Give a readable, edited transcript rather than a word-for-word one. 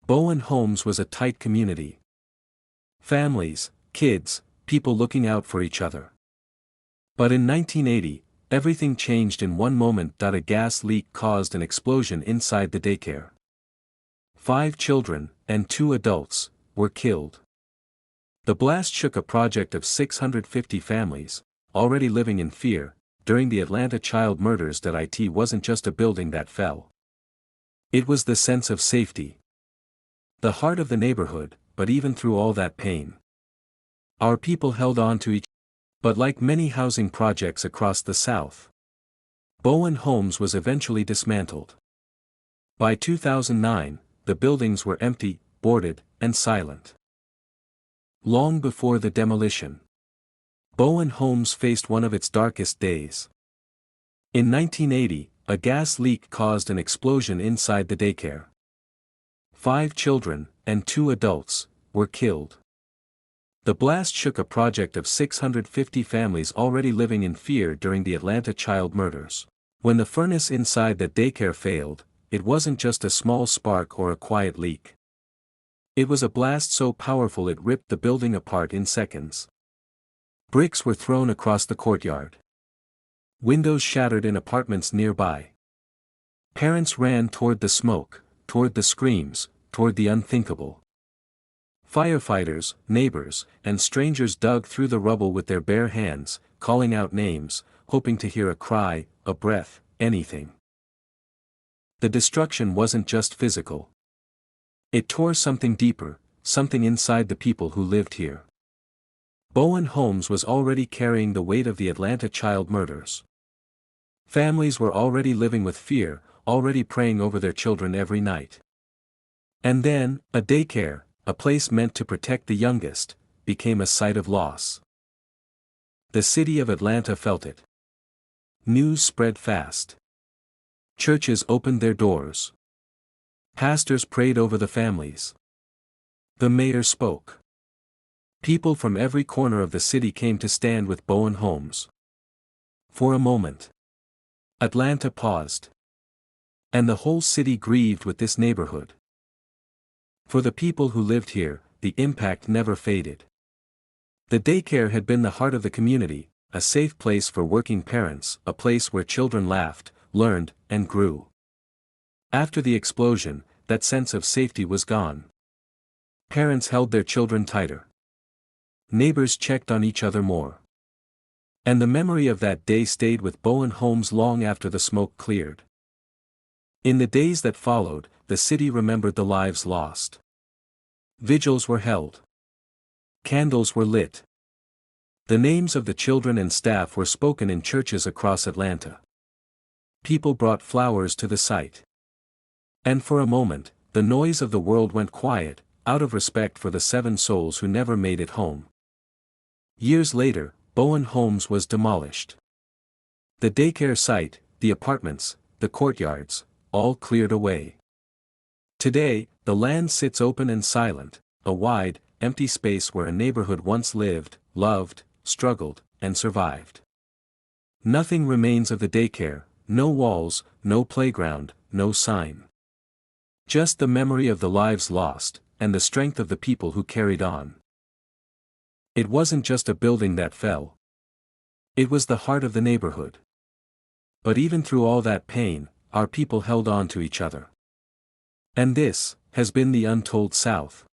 Bowen Homes was a tight community. Families, kids, people looking out for each other. But in 1980, everything changed in one moment. A gas leak caused an explosion inside the daycare. 5 children, and 2 adults, were killed. The blast shook a project of 650 families, already living in fear. During the Atlanta child murders, it wasn't just a building that fell. It was the sense of safety. The heart of the neighborhood. But even through all that pain, our people held on to each other. But like many housing projects across the South, Bowen Homes was eventually dismantled. By 2009, the buildings were empty, boarded, and silent. Long before the demolition, Bowen Homes faced one of its darkest days. In 1980, a gas leak caused an explosion inside the daycare. 5 children, and 2 adults, were killed. The blast shook a project of 650 families already living in fear during the Atlanta child murders. When the furnace inside the daycare failed, it wasn't just a small spark or a quiet leak. It was a blast so powerful it ripped the building apart in seconds. Bricks were thrown across the courtyard. Windows shattered in apartments nearby. Parents ran toward the smoke, toward the screams, toward the unthinkable. Firefighters, neighbors, and strangers dug through the rubble with their bare hands, calling out names, hoping to hear a cry, a breath, anything. The destruction wasn't just physical. It tore something deeper, something inside the people who lived here. Bowen Homes was already carrying the weight of the Atlanta child murders. Families were already living with fear, already praying over their children every night. And then, a daycare, a place meant to protect the youngest, became a site of loss. The city of Atlanta felt it. News spread fast. Churches opened their doors. Pastors prayed over the families. The mayor spoke. People from every corner of the city came to stand with Bowen Homes. For a moment, Atlanta paused. And the whole city grieved with this neighborhood. For the people who lived here, the impact never faded. The daycare had been the heart of the community, a safe place for working parents, a place where children laughed, learned, and grew. After the explosion, that sense of safety was gone. Parents held their children tighter. Neighbors checked on each other more. And the memory of that day stayed with Bowen Homes long after the smoke cleared. In the days that followed, the city remembered the lives lost. Vigils were held. Candles were lit. The names of the children and staff were spoken in churches across Atlanta. People brought flowers to the site. And for a moment, the noise of the world went quiet, out of respect for the 7 souls who never made it home. Years later, Bowen Homes was demolished. The daycare site, the apartments, the courtyards, all cleared away. Today, the land sits open and silent, a wide, empty space where a neighborhood once lived, loved, struggled, and survived. Nothing remains of the daycare, no walls, no playground, no sign. Just the memory of the lives lost, and the strength of the people who carried on. It wasn't just a building that fell. It was the heart of the neighborhood. But even through all that pain, our people held on to each other. And this has been the Untold South.